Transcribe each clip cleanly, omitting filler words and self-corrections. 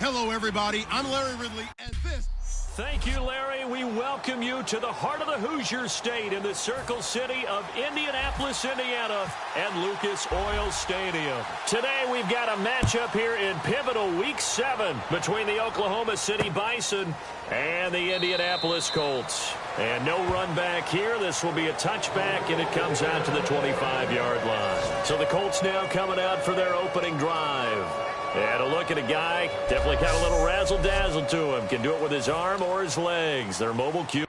Hello, everybody. I'm Larry Ridley, and this... Thank you, Larry. We welcome you to the heart of the Hoosier State in the Circle City of Indianapolis, Indiana, and Lucas Oil Stadium. Today, we've got a matchup here in pivotal Week 7 between the Oklahoma City Bison and the Indianapolis Colts. And no run back here. This will be a touchback, and it comes out to the 25-yard line. So the Colts now coming out for their opening drive. And a look at a guy, definitely got a little razzle-dazzle to him. Can do it with his arm or his legs. They're mobile Q.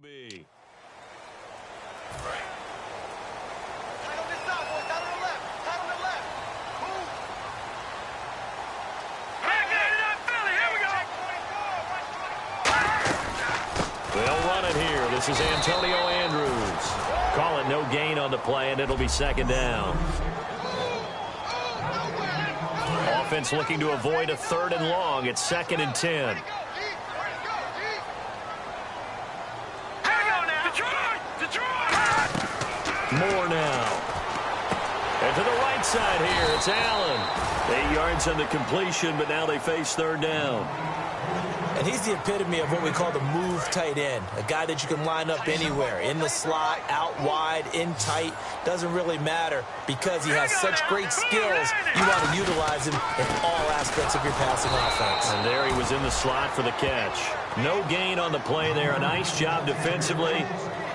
B. They'll run it here. This is Antonio Andrews. Call it no gain on the play, and it'll be second down. Offense looking to avoid a 3rd and long. It's 2nd and 10. Moore now. And to the right side here, it's Allen. 8 yards on the completion, but now they face 3rd down. And he's the epitome of what we call the move tight end, a guy that you can line up anywhere, in the slot, out wide, in tight, doesn't really matter because he has such great skills. You want to utilize him in all aspects of your passing offense. And there he was in the slot for the catch. No gain on the play there. A nice job defensively,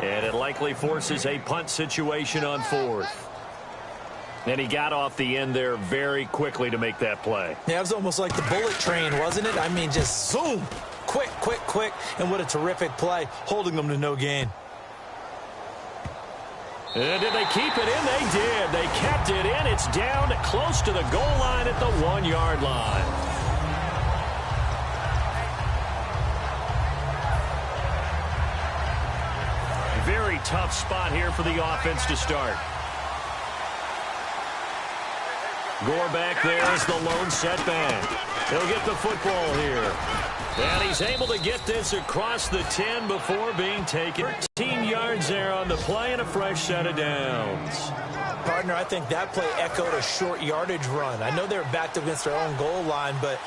and it likely forces a punt situation on 4th. And he got off the end there very quickly to make that play. Yeah, it was almost like the bullet train, wasn't it? I mean, just zoom, quick, quick, quick, and what a terrific play, holding them to no gain. And did they keep it in? They did. They kept it in. It's down close to the goal line at the 1-yard line. Very tough spot here for the offense to start. Gore back there is the lone setback. He'll get the football here. And he's able to get this across the 10 before being taken. 13 yards there on the play and a fresh set of downs. Partner, I think that play echoed a short yardage run. I know they were backed against their own goal line, but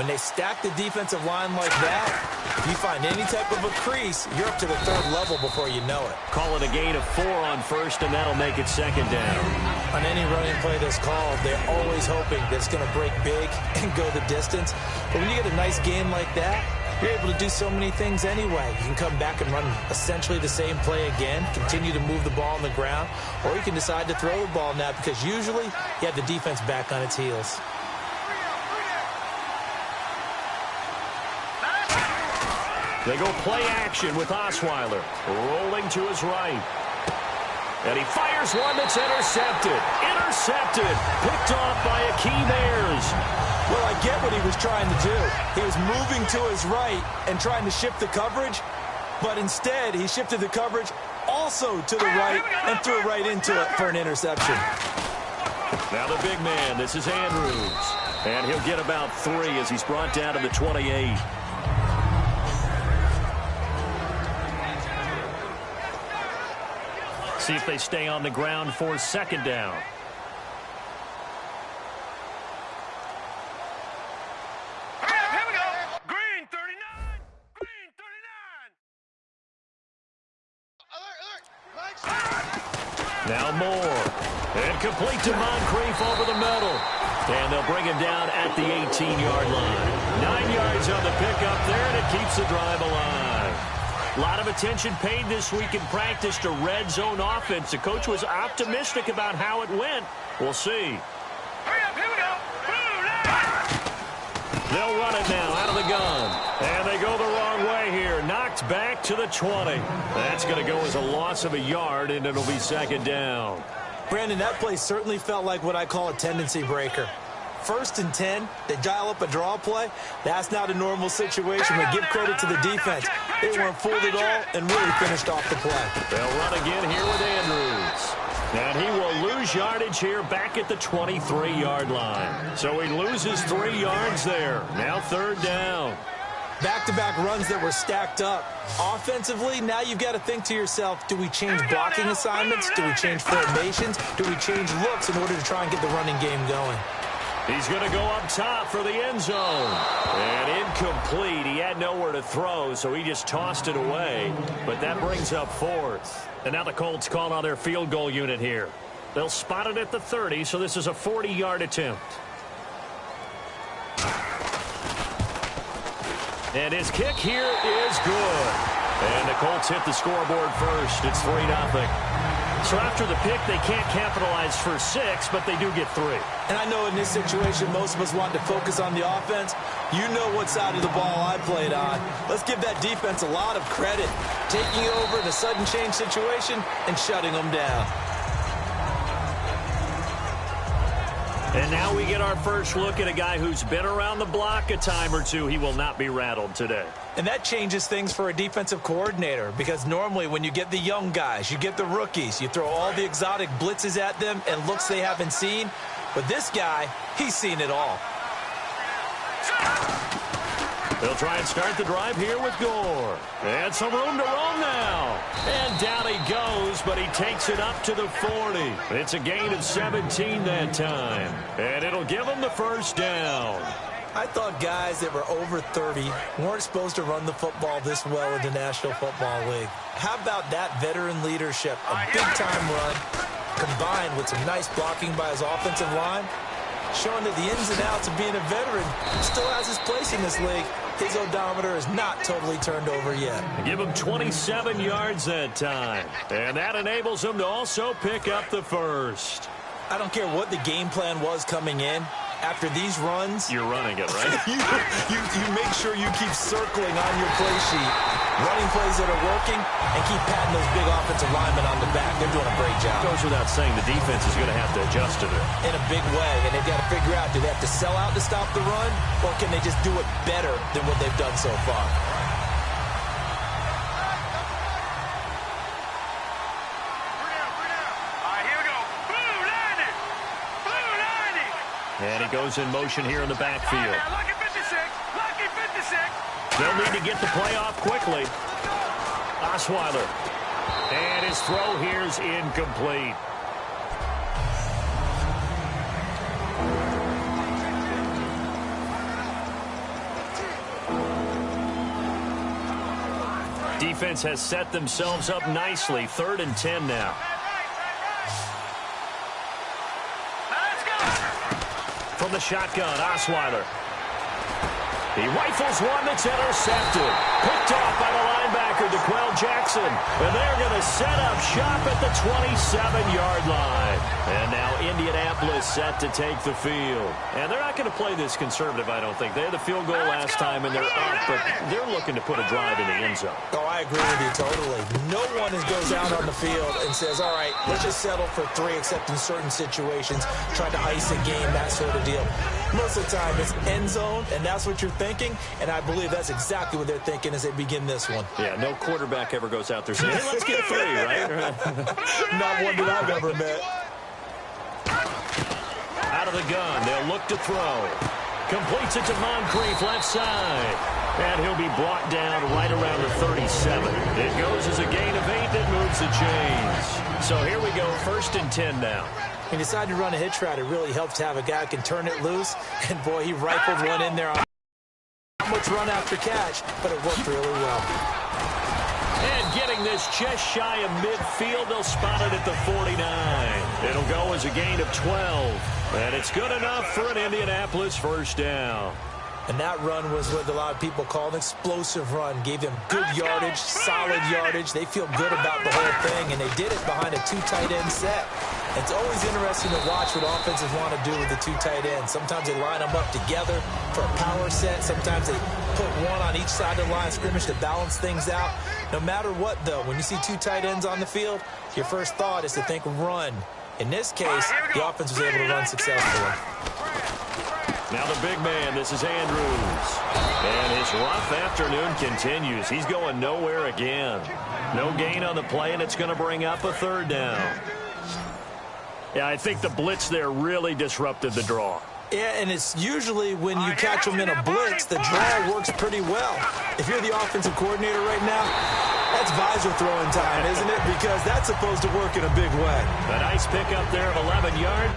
When they stack the defensive line like that, if you find any type of a crease, you're up to the third level before you know it. Call it a gain of 4 on first, and that'll make it second down. On any running play that's called, they're always hoping that it's going to break big and go the distance. But when you get a nice gain like that, you're able to do so many things anyway. You can come back and run essentially the same play again, continue to move the ball on the ground, or you can decide to throw the ball now because usually you have the defense back on its heels. They go play action with Osweiler, rolling to his right. And he fires one that's intercepted. Intercepted. Picked off by Akeem Ayers. Well, I get what he was trying to do. He was moving to his right and trying to shift the coverage, but instead he shifted the coverage also to the right and threw right into it for an interception. Now the big man, this is Andrews. And he'll get about 3 as he's brought down to the 28. See if they stay on the ground for second down. Here we go. Green 39. Green 39. Now Moore. And complete to Moncrief over the middle. And they'll bring him down at the 18-yard line. 9 yards on the pickup there, and it keeps the drive alive. A lot of attention paid this week in practice to red zone offense. The coach was optimistic about how it went. We'll see. Hurry up, here we go. They'll run it now out of the gun. And they go the wrong way here. Knocked back to the 20. That's going to go as a loss of a yard, and it'll be second down. Brandon, that play certainly felt like what I call a tendency breaker. 1st and 10, they dial up a draw play. That's not a normal situation, but give credit to the defense. They weren't fooled at all and really finished off the play. They'll run again here with Andrews. And he will lose yardage here back at the 23-yard line. So he loses 3 yards there. Now third down. Back-to-back runs that were stacked up. Offensively, now you've got to think to yourself, do we change blocking assignments? Do we change formations? Do we change looks in order to try and get the running game going? He's going to go up top for the end zone. And incomplete. He had nowhere to throw, so he just tossed it away. But that brings up 4th. And now the Colts call on their field goal unit here. They'll spot it at the 30, so this is a 40-yard attempt. And his kick here is good. And the Colts hit the scoreboard first. It's 3-0. So after the pick, they can't capitalize for 6, but they do get 3. And I know in this situation, most of us want to focus on the offense. You know what side of the ball I played on. Let's give that defense a lot of credit. Taking over in a sudden change situation and shutting them down. And now we get our first look at a guy who's been around the block a time or two. He will not be rattled today. And that changes things for a defensive coordinator because normally when you get the young guys, you get the rookies, you throw all the exotic blitzes at them and looks they haven't seen. But this guy, he's seen it all. They'll try and start the drive here with Gore. And some room to roam now. And down he goes, but he takes it up to the 40. It's a gain of 17 that time. And it'll give him the first down. I thought guys that were over 30 weren't supposed to run the football this well in the National Football League. How about that veteran leadership? A big-time run combined with some nice blocking by his offensive line, showing that the ins and outs of being a veteran still has his place in this league. His odometer is not totally turned over yet. Give him 27 yards that time. And that enables him to also pick up the first. I don't care what the game plan was coming in. After these runs, you're running it, right? you make sure you keep circling on your play sheet, running plays that are working, and keep patting those big offensive linemen on the back. They're doing a great job. Goes without saying the defense is going to have to adjust to it. In a big way, and they've got to figure out, do they have to sell out to stop the run, or can they just do it better than what they've done so far? And he goes in motion here in the backfield. Lucky 56. Lucky 56. They'll need to get the play off quickly. Osweiler. And his throw here's incomplete. defense has set themselves up nicely. 3rd and 10 now. Let's go. From the shotgun, Osweiler. He rifles one that's intercepted. Picked off by the linebacker, DeQuell Jackson. And they're going to set up shop at the 27-yard line. And now Indianapolis set to take the field. And they're not going to play this conservative, I don't think. They had the field goal last time, and they're up, but they're looking to put a drive in the end zone. Oh, I agree with you totally. No one goes out on the field and says, all right, let's just settle for 3, except in certain situations, trying to ice a game, that sort of deal. Most of the time, it's end zone, and that's what you're thinking, and I believe that's exactly what they're thinking as they begin this one. Yeah, no quarterback ever goes out there saying, hey, let's get 3, right? Not one that I've ever met. Out of the gun, they'll look to throw. Completes it to Moncrief, left side. And he'll be brought down right around the 37. It goes as a gain of 8 that moves the chains. So here we go, 1st and 10 now. He decided to run a hitch route. It really helps to have a guy who can turn it loose. And, boy, he rifled one in there on not much run after catch, but it worked really well. And getting this just shy of midfield, they'll spot it at the 49. It'll go as a gain of 12. And it's good enough for an Indianapolis 1st down. And that run was what a lot of people call an explosive run. Gave them good yardage, solid yardage. They feel good about the whole thing, and they did it behind a 2 tight end set. It's always interesting to watch what offenses want to do with the 2 tight ends. Sometimes they line them up together for a power set. Sometimes they put one on each side of the line of scrimmage to balance things out. No matter what, though, when you see 2 tight ends on the field, your first thought is to think run. In this case, the offense was able to run successfully. Now the big man, this is Andrews. And his rough afternoon continues. He's going nowhere again. No gain on the play, and it's going to bring up a 3rd down. Yeah, I think the blitz there really disrupted the draw. Yeah, and it's usually when you catch them in a blitz, the draw works pretty well. If you're the offensive coordinator right now, that's visor throwing time, isn't it? Because that's supposed to work in a big way. A nice pickup there of 11 yards.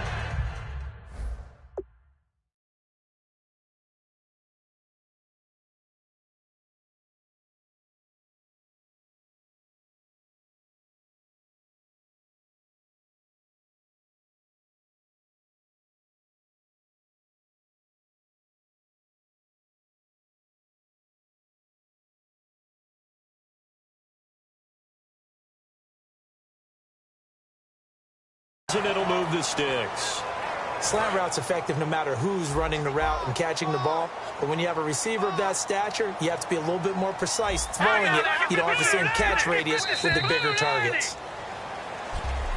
And it'll move the sticks. Slant route's effective no matter who's running the route and catching the ball. But when you have a receiver of that stature, you have to be a little bit more precise throwing it. You don't have the same catch radius with the bigger targets.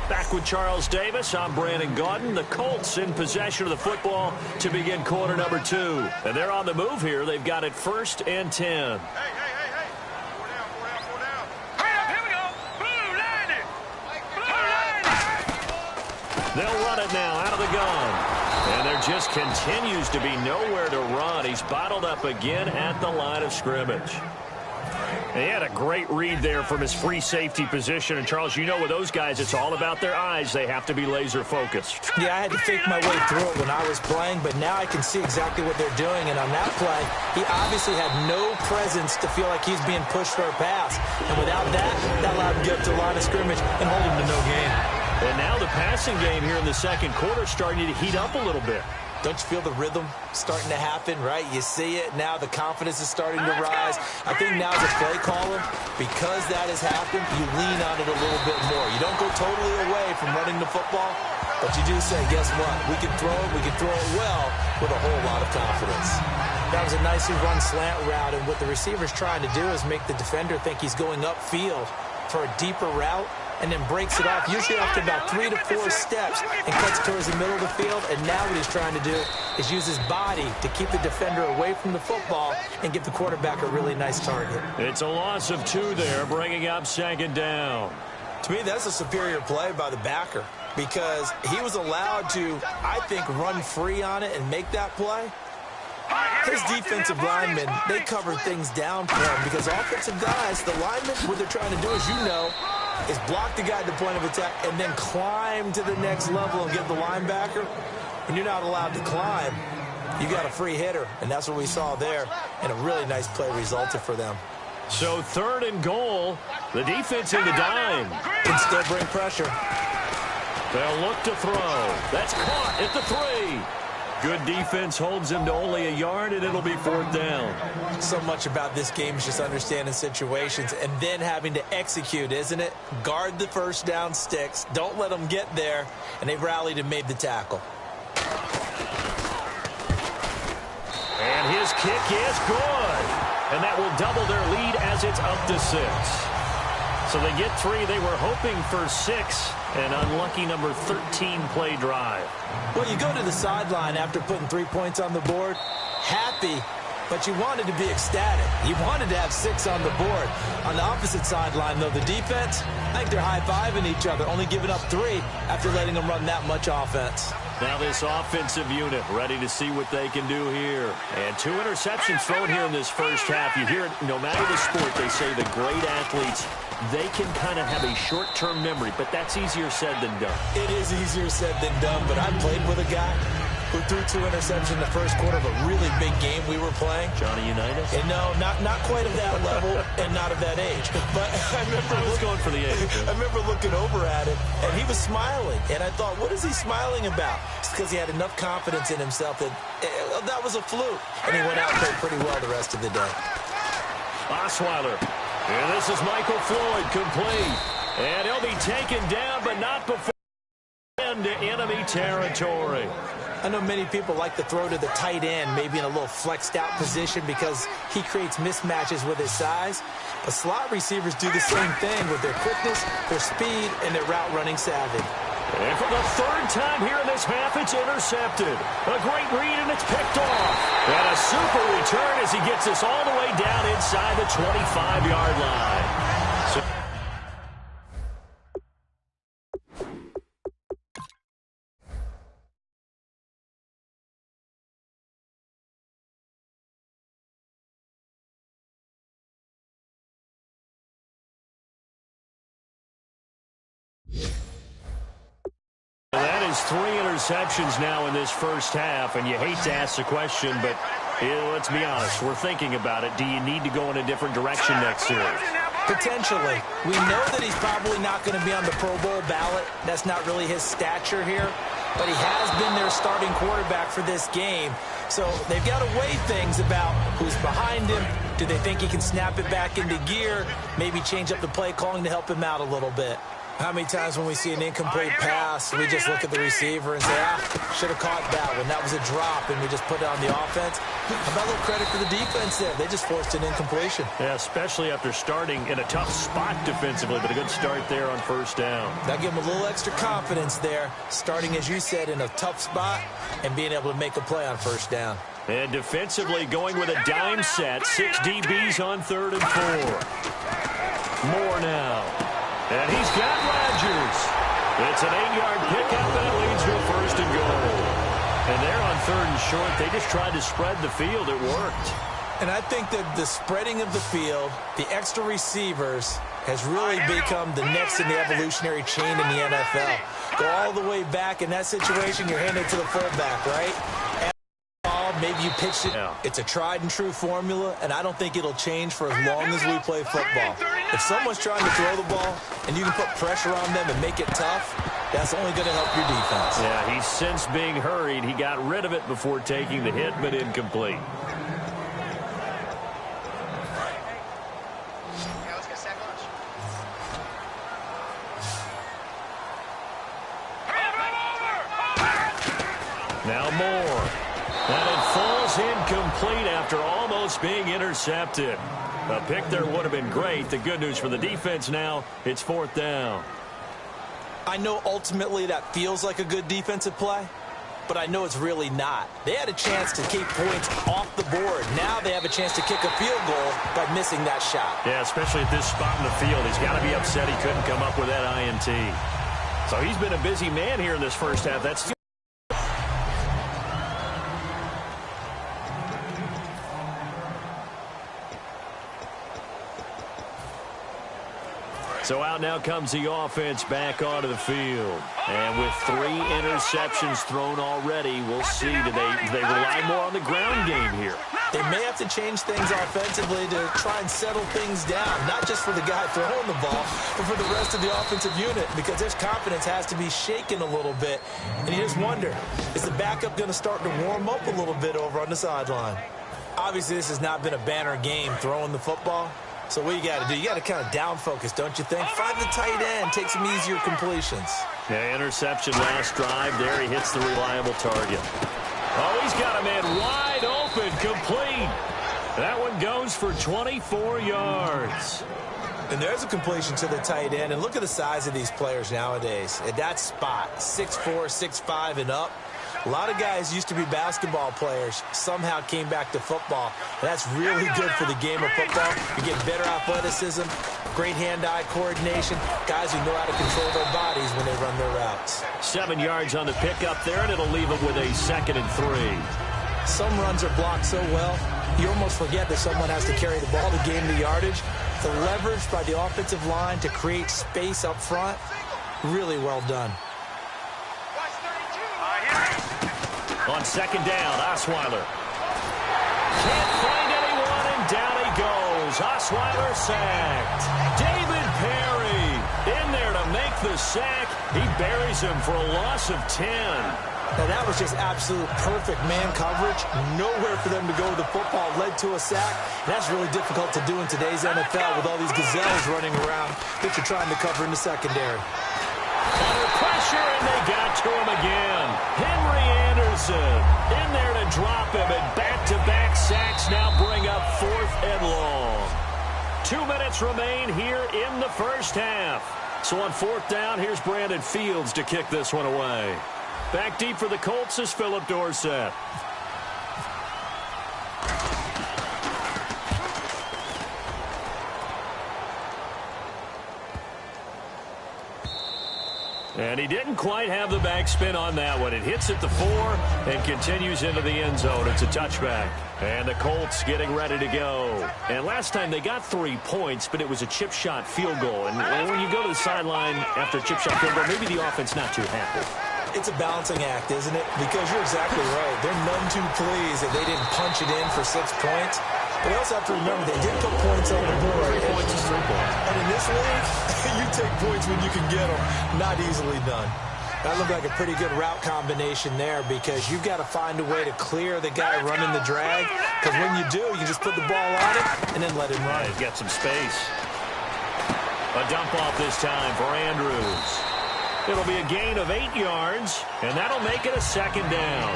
Back with Charles Davis, I'm Brandon Gaudin. The Colts in possession of the football to begin quarter number 2. And they're on the move here. They've got it 1st and 10. They'll run it now out of the gun. And there just continues to be nowhere to run. He's bottled up again at the line of scrimmage. And he had a great read there from his free safety position. And, Charles, you know with those guys, it's all about their eyes. They have to be laser focused. Yeah, I had to think my way through it when I was playing, but now I can see exactly what they're doing. And on that play, he obviously had no presence to feel like he's being pushed for a pass. And without that, that allowed him to get up to the line of scrimmage and hold him to no gain. And now the passing game here in the 2nd quarter is starting to heat up a little bit. Don't you feel the rhythm starting to happen, right? You see it. Now the confidence is starting to rise. I think now as a play caller, because that has happened, you lean on it a little bit more. You don't go totally away from running the football, but you do say, guess what? We can throw it. We can throw it well with a whole lot of confidence. That was a nicely run slant route, and what the receiver's trying to do is make the defender think he's going upfield for a deeper route, and then breaks it off, usually after about 3 to 4 steps, and cuts towards the middle of the field. And now what he's trying to do is use his body to keep the defender away from the football and give the quarterback a really nice target. It's a loss of 2 there, bringing up 2nd down. To me, that's a superior play by the backer, because he was allowed to, I think, run free on it and make that play. His defensive linemen, they covered things down for him, because offensive guys, the linemen, what they're trying to do, as you know, is block the guy at the point of attack and then climb to the next level and get the linebacker. When you're not allowed to climb, you got a free hitter, and that's what we saw there, and a really nice play resulted for them. So 3rd and goal. The defense in the dime. Can still bring pressure. They'll look to throw. That's caught at the 3. Good defense holds him to only a yard, and it'll be 4th down. So much about this game is just understanding situations and then having to execute, isn't it? Guard the first down sticks. Don't let them get there. And they rallied and made the tackle. And his kick is good. And that will double their lead as it's up to 6. So they get 3. They were hoping for 6. An unlucky number 13 play drive. Well, you go to the sideline after putting 3 points on the board, happy, but you wanted to be ecstatic. You wanted to have 6 on the board. On the opposite sideline, though, the defense, I think they're high-fiving each other, only giving up 3 after letting them run that much offense. Now this offensive unit ready to see what they can do here. And 2 interceptions thrown here in this first half. You hear it, no matter the sport, they say the great athletes, they can kind of have a short-term memory, but that's easier said than done. It is easier said than done, but I played with a guy who threw 2 interceptions in the first quarter of a really big game we were playing. Johnny Unitas? And no, not quite of that level and not of that age. But I was going for the age. I remember looking over at him, and he was smiling. And I thought, what is he smiling about? It's because he had enough confidence in himself that that was a fluke. And he went out and played pretty well the rest of the day. Osweiler. And this is Michael Floyd, complete. And he'll be taken down, but not before into enemy territory. I know many people like to throw to the tight end, maybe in a little flexed out position because he creates mismatches with his size. But slot receivers do the same thing with their quickness, their speed, and their route running savvy. And for the 3rd time here in this half, it's intercepted. A great read, and it's picked off. And a super return as he gets us all the way down inside the 25-yard line. So that is 3 interceptions now in this first half, and you hate to ask the question, but let's be honest, we're thinking about it. Do you need to go in a different direction next series? Potentially. We know that he's probably not going to be on the Pro Bowl ballot. That's not really his stature here, but he has been their starting quarterback for this game. So they've got to weigh things about who's behind him. Do they think he can snap it back into gear? Maybe change up the play calling to help him out a little bit. How many times when we see an incomplete pass, we just look at the receiver and say, should have caught that one. That was a drop, and we just put it on the offense. How about a little credit for the defense there? They just forced an incompletion. Yeah, especially after starting in a tough spot defensively, but a good start there on 1st down. That gave them a little extra confidence there, starting, as you said, in a tough spot and being able to make a play on 1st down. And defensively going with a dime set, 6 DBs on 3rd and 4. Moore now. And he's got Rodgers. It's an 8-yard pickup, and it leads to a 1st and goal. And they're on 3rd and short. They just tried to spread the field. It worked. And I think that the spreading of the field, the extra receivers, has really become the next in the evolutionary chain in the NFL. Go all the way back. In that situation, you're handed to the fullback, right? Maybe you pitched it. Yeah. It's a tried-and-true formula, and I don't think it'll change for as long as we play football. If someone's trying to throw the ball and you can put pressure on them and make it tough, that's only going to help your defense. Yeah, he's since being hurried. He got rid of it before taking the hit, but incomplete. Now Moore. And it falls incomplete after almost being intercepted. A pick there would have been great. The good news for the defense now, it's 4th down. I know ultimately that feels like a good defensive play, but I know it's really not. They had a chance to keep points off the board. Now they have a chance to kick a field goal by missing that shot. Yeah, especially at this spot in the field. He's got to be upset he couldn't come up with that INT. So he's been a busy man here in this first half. That's So out now comes the offense back onto the field. And with 3 interceptions thrown already, we'll see. Do they rely more on the ground game here? They may have to change things offensively to try and settle things down, not just for the guy throwing the ball, but for the rest of the offensive unit, because their confidence has to be shaken a little bit. And you just wonder, is the backup going to start to warm up a little bit over on the sideline? Obviously, this has not been a banner game throwing the football. So what you got to do, you got to kind of down focus, don't you think? Find the tight end, take some easier completions. Yeah, interception last drive. There he hits the reliable target. Oh, he's got a man wide open, complete. That one goes for 24 yards. And there's a completion to the tight end. And look at the size of these players nowadays. At that spot, 6'4", 6'5", and up. A lot of guys used to be basketball players, somehow came back to football. And that's really good for the game of football. You get better athleticism, great hand-eye coordination, guys who know how to control their bodies when they run their routes. 7 yards on the pickup there, and it'll leave them with a 2nd and 3. Some runs are blocked so well, you almost forget that someone has to carry the ball to gain the yardage. The leverage by the offensive line to create space up front, really well done. On 2nd down, Osweiler. Can't find anyone, and down he goes. Osweiler sacked. David Perry in there to make the sack. He buries him for a loss of 10. Now, that was just absolute perfect man coverage. Nowhere for them to go with the football. Led to a sack. And that's really difficult to do in today's NFL with all these gazelles running around that you're trying to cover in the secondary. Under pressure, and they got to him again. Henry Anderson in there to drop him, and back-to-back sacks now bring up 4th and long. 2 minutes remain here in the first half. So on 4th down, here's Brandon Fields to kick this one away. Back deep for the Colts is Phillip Dorsett. And he didn't quite have the backspin on that one. It hits at the 4 and continues into the end zone. It's a touchback. And the Colts getting ready to go. And last time they got 3 points, but it was a chip shot field goal. And when you go to the sideline after a chip shot field goal, maybe the offense not too happy. It's a balancing act, isn't it? Because you're exactly right. They're none too pleased that they didn't punch it in for 6 points. But they also have to remember they did put points on the board. 3 points is 3 points. And in this league, you take points when you can get them. Not easily done. That looked like a pretty good route combination there because you've got to find a way to clear the guy running the drag. Because when you do, you just put the ball on it and then let him run. He's got some space. A dump off this time for Andrews. It'll be a gain of 8 yards, and that'll make it a 2nd down.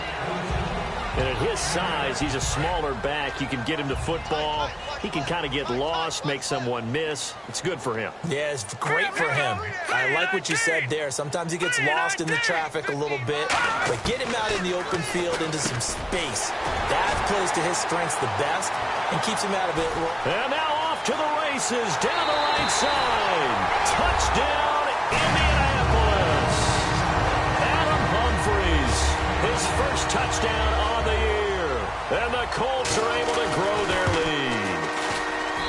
And at his size, he's a smaller back. You can get him to football. He can kind of get lost, make someone miss. It's good for him. Yeah, it's great for him. I like what you said there. Sometimes he gets lost in the traffic a little bit. But get him out in the open field into some space. That plays to his strengths the best and keeps him out of it. And now off to the races, down the right side. Touchdown, Indianapolis. Adam Humphries, his first touchdown on the year. And the Colts are able to grow their lead.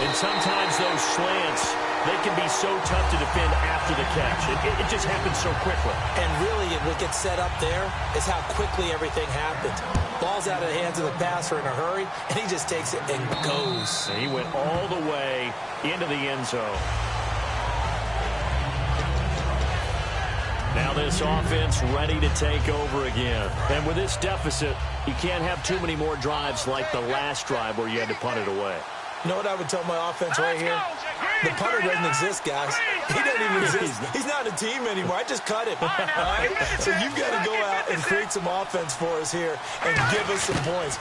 And sometimes those slants, they can be so tough to defend after the catch. It just happens so quickly. And really, what gets set up there is how quickly everything happens. Ball's out of the hands of the passer in a hurry, and he just takes it and goes. And he went all the way into the end zone. Now this offense ready to take over again. And with this deficit, you can't have too many more drives like the last drive where you had to punt it away. You know what I would tell my offense right here? The punter doesn't exist, guys. He doesn't even exist. He's not a team anymore. I just cut him. All right? So you've got to go out and create some offense for us here and give us some points.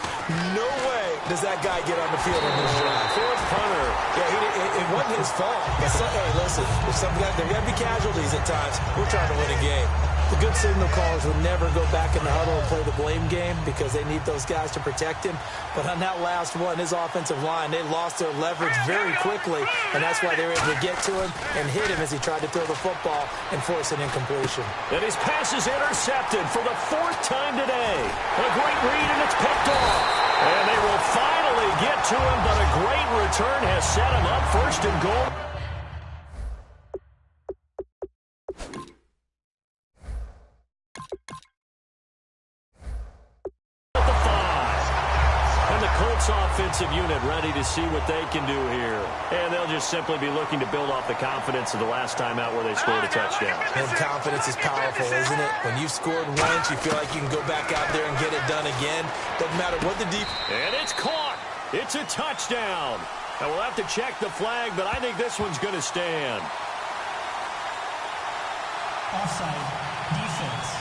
No way does that guy get on the field in this drive. Fourth punter. Yeah, it wasn't his fault. Hey, listen, there got to be casualties at times. We're trying to win a game. The good signal callers would never go back in the huddle and play the blame game because they need those guys to protect him. But on that last one, his offensive line, they lost their leverage very quickly, and that's why they were able to get to him and hit him as he tried to throw the football and force an incompletion. And his pass is intercepted for the 4th time today. A great read, and it's picked off. And they will finally get to him, but a great return has set him up 1st and goal. Colts offensive unit ready to see what they can do here. And they'll just simply be looking to build off the confidence of the last time out where they scored a touchdown. And confidence is powerful, isn't it? When you've scored once, you feel like you can go back out there and get it done again. Doesn't matter what the deep... And it's caught. It's a touchdown. And we'll have to check the flag, but I think this one's going to stand. Offside, defense.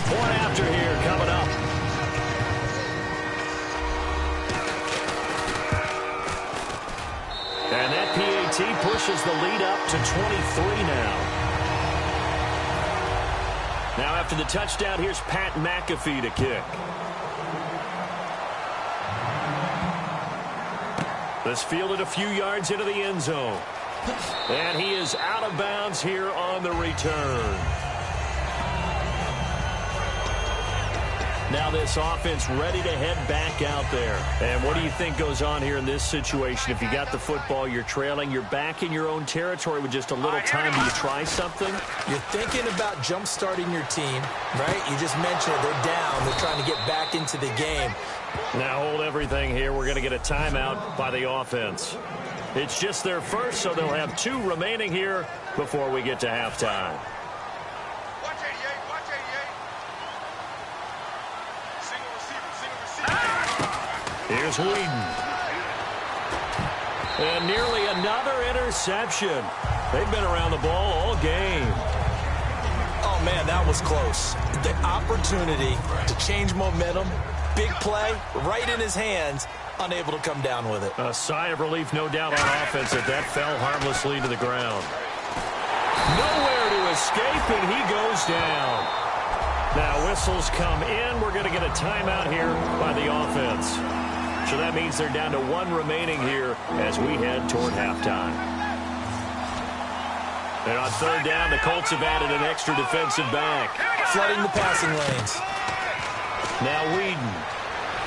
Point after here coming up. And that PAT pushes the lead up to 23 now. Now after the touchdown, here's Pat McAfee to kick. This fielded a few yards into the end zone. And he is out of bounds here on the return. Now this offense ready to head back out there. And what do you think goes on here in this situation? If you got the football, you're trailing, you're back in your own territory with just a little time. Do you try something? You're thinking about jump-starting your team, right? You just mentioned it. They're down. They're trying to get back into the game. Now hold everything here. We're going to get a timeout by the offense. It's just their first, so they'll have 2 remaining here before we get to halftime. Here's Whedon. And nearly another interception. They've been around the ball all game. Oh, man, that was close. The opportunity to change momentum, big play, right in his hands, unable to come down with it. A sigh of relief, no doubt, on offense that fell harmlessly to the ground. Nowhere to escape, and he goes down. Now whistles come in. We're going to get a timeout here by the offense. So that means they're down to 1 remaining here as we head toward halftime. And on third down, the Colts have added an extra defensive back. Flooding the passing lanes. Now Whedon.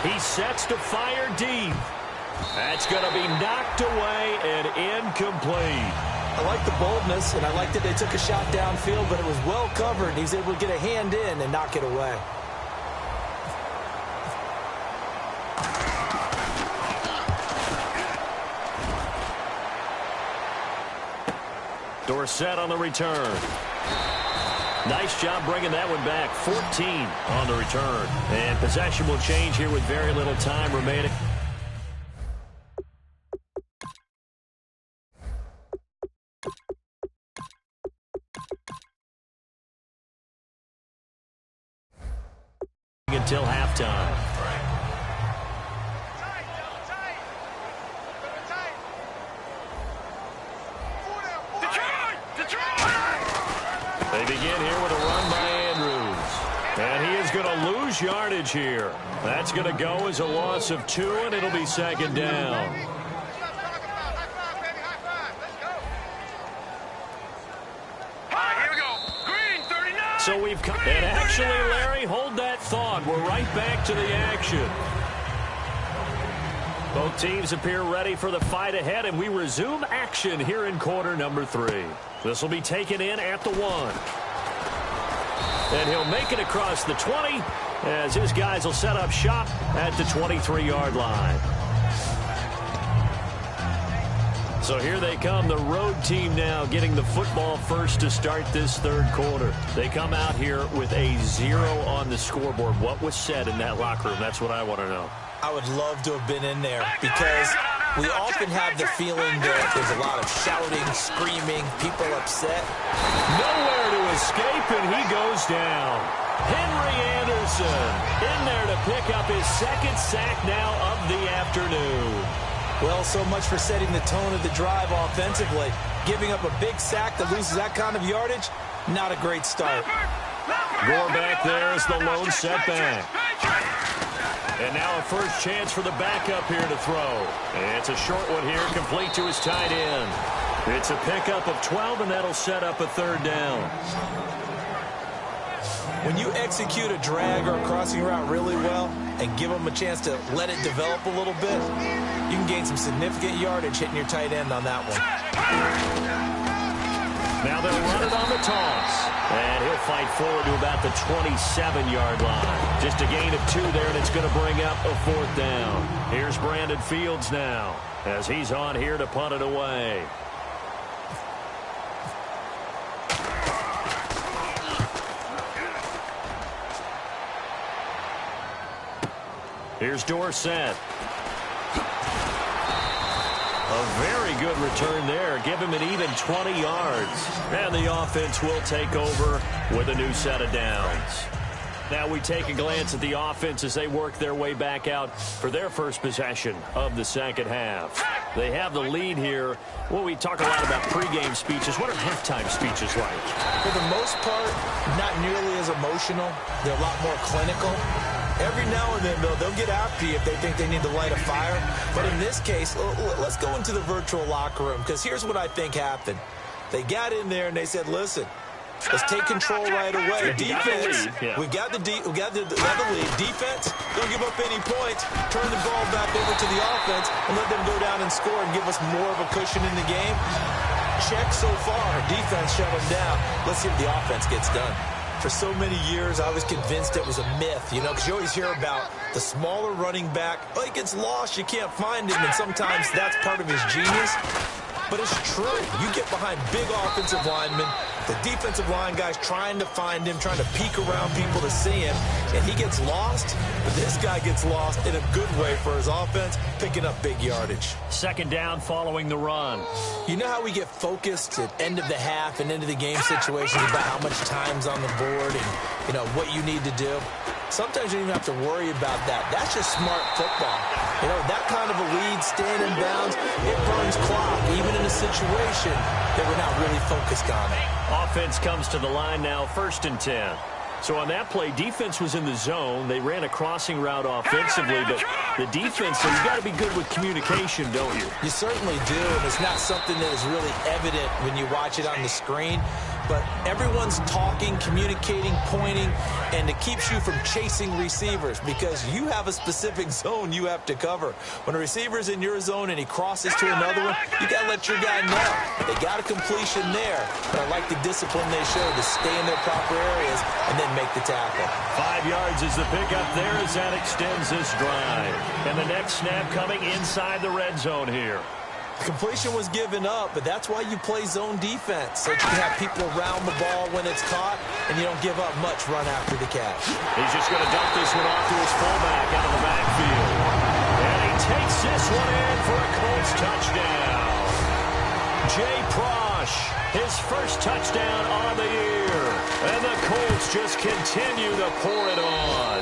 He sets to fire deep. That's going to be knocked away and incomplete. I like the boldness, and I like that they took a shot downfield, but it was well covered. He's able to get a hand in and knock it away. Dorsett on the return. Nice job bringing that one back. 14 on the return. And possession will change here with very little time remaining. Until halftime. They begin here with a run by Andrews. And he is going to lose yardage here. That's going to go as a loss of 2, and it'll be second down. So we've come. And actually, Larry, hold that thought. We're right back to the action. Both teams appear ready for the fight ahead, and we resume action here in quarter number 3. This will be taken in at the 1. And he'll make it across the 20 as his guys will set up shop at the 23-yard line. So here they come, the road team now getting the football first to start this third quarter. They come out here with a 0 on the scoreboard. What was said in that locker room? That's what I want to know. I would love to have been in there because we often have the feeling that there's a lot of shouting, screaming, people upset. Nowhere to escape, and he goes down. Henry Anderson in there to pick up his 2nd sack now of the afternoon. Well, so much for setting the tone of the drive offensively. Giving up a big sack that loses that kind of yardage, not a great start. Gore back there is the lone setback. And now a first chance for the backup here to throw. And it's a short one here, complete to his tight end. It's a pickup of 12, and that'll set up a third down. When you execute a drag or a crossing route really well and give them a chance to let it develop a little bit, you can gain some significant yardage hitting your tight end on that one. Now they'll run it on the toss. And he'll fight forward to about the 27-yard line. Just a gain of 2 there, and it's going to bring up a 4th down. Here's Brandon Fields now as he's on here to punt it away. Here's Dorsett. A very good return there. Give him an even 20 yards. And the offense will take over with a new set of downs. Now we take a glance at the offense as they work their way back out for their first possession of the second half. They have the lead here. Well, we talk a lot about pregame speeches. What are halftime speeches like? For the most part, not nearly as emotional. They're a lot more clinical. Every now and then, though, they'll get after you if they think they need to light a fire. But in this case, let's go into the virtual locker room, because here's what I think happened. They got in there and they said, listen, let's take control right away. Defense, we got the lead. Defense, don't give up any points. Turn the ball back over to the offense and let them go down and score and give us more of a cushion in the game. Check so far. Defense shut them down. Let's see if the offense gets done. For so many years, I was convinced it was a myth, you know, because you always hear about the smaller running back. Oh, he gets lost, you can't find him, and sometimes that's part of his genius. But it's true. You get behind big offensive linemen, the defensive line guys trying to find him, trying to peek around people to see him, and he gets lost. But this guy gets lost in a good way for his offense, picking up big yardage. Second down following the run. You know how we get focused at end of the half and into the game situations about how much time's on the board and, you know, what you need to do? Sometimes you don't even have to worry about that. That's just smart football. You know, that kind of a lead, staying in bounds, it burns clock, even in a situation that we're not really focused on it. Offense comes to the line now, 1st and 10. So on that play, defense was in the zone. They ran a crossing route offensively, but the defense, so you've got to be good with communication, don't you? You certainly do, and it's not something that is really evident when you watch it on the screen. But everyone's talking, communicating, pointing, and it keeps you from chasing receivers because you have a specific zone you have to cover. When a receiver's in your zone and he crosses to another one, you got to let your guy know. They got a completion there, but I like the discipline they show to stay in their proper areas and then make the tackle. 5 yards is the pickup there as that extends this drive. And the next snap coming inside the red zone here. Completion was given up, but that's why you play zone defense, so that you can have people around the ball when it's caught, and you don't give up much run after the catch. He's just going to dump this one off to his fullback out of the backfield. And he takes this one in for a Colts touchdown. Jay Prosh, his first touchdown on the year. And the Colts just continue to pour it on.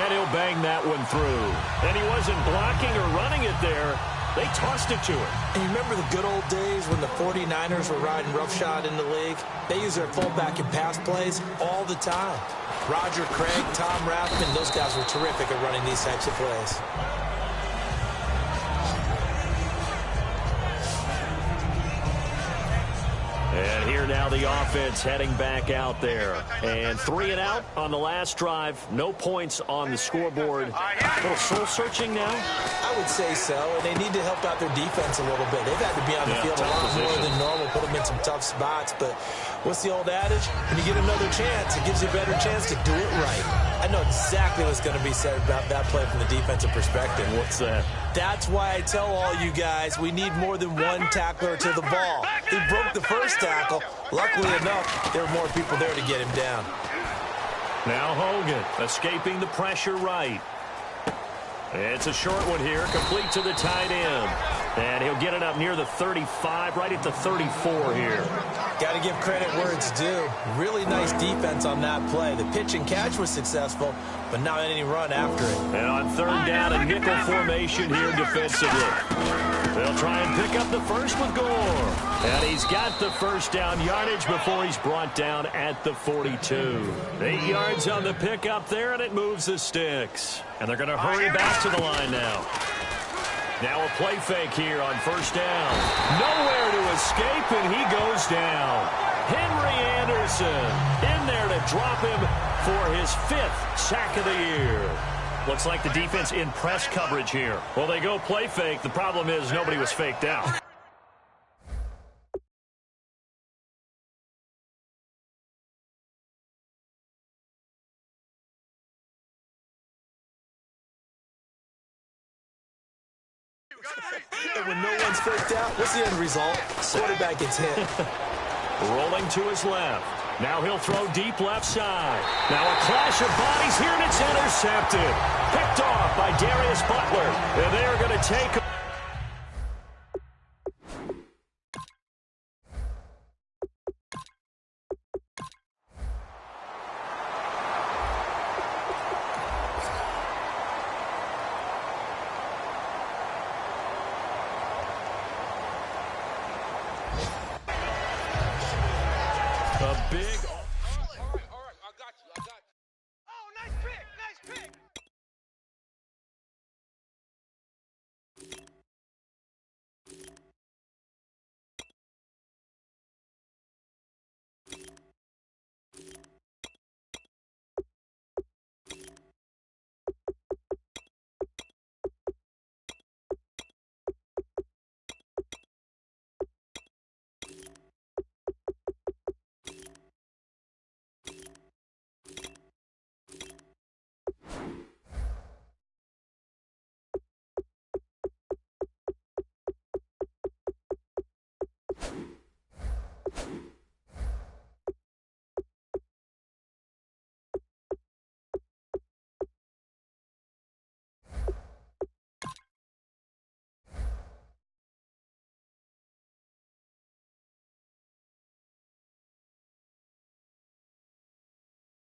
And he'll bang that one through. And he wasn't blocking or running it there. They tossed it to him. And you remember the good old days when the 49ers were riding roughshod in the league? They use their fullback in pass plays all the time. Roger Craig, Tom Rathman, those guys were terrific at running these types of plays. And here now the offense heading back out there. And 3 and out on the last drive. No points on the scoreboard. A little soul-searching now? I would say so. And they need to help out their defense a little bit. They've had to be on the field a lot more than normal, put them in some tough spots. But what's the old adage? When you get another chance, it gives you a better chance to do it right. I know exactly what's going to be said about that play from the defensive perspective. What's that? That's why I tell all you guys we need more than one tackler to the ball. He broke the first tackle. Luckily enough, there were more people there to get him down. Now Hogan escaping the pressure right. It's a short one here, complete to the tight end. And he'll get it up near the 35, right at the 34 here. Got to give credit where it's due. Really nice defense on that play. The pitch and catch was successful, but not any run after it. And on 3rd down, a nickel formation here defensively. They'll try and pick up the first with Gore. And he's got the first down yardage before he's brought down at the 42. 8 yards on the pickup there, and it moves the sticks. And they're going to hurry back to the line now. Now a play fake here on 1st down. Nowhere to escape, and he goes down. Henry Anderson in there to drop him for his 5th sack of the year. Looks like the defense in press coverage here. Well, they go play fake. The problem is nobody was faked out. And when no one's faked out, what's the end result? Quarterback gets hit. Rolling to his left. Now he'll throw deep left side. Now a clash of bodies here, and it's intercepted. Picked off by Darius Butler. And they are going to take... A big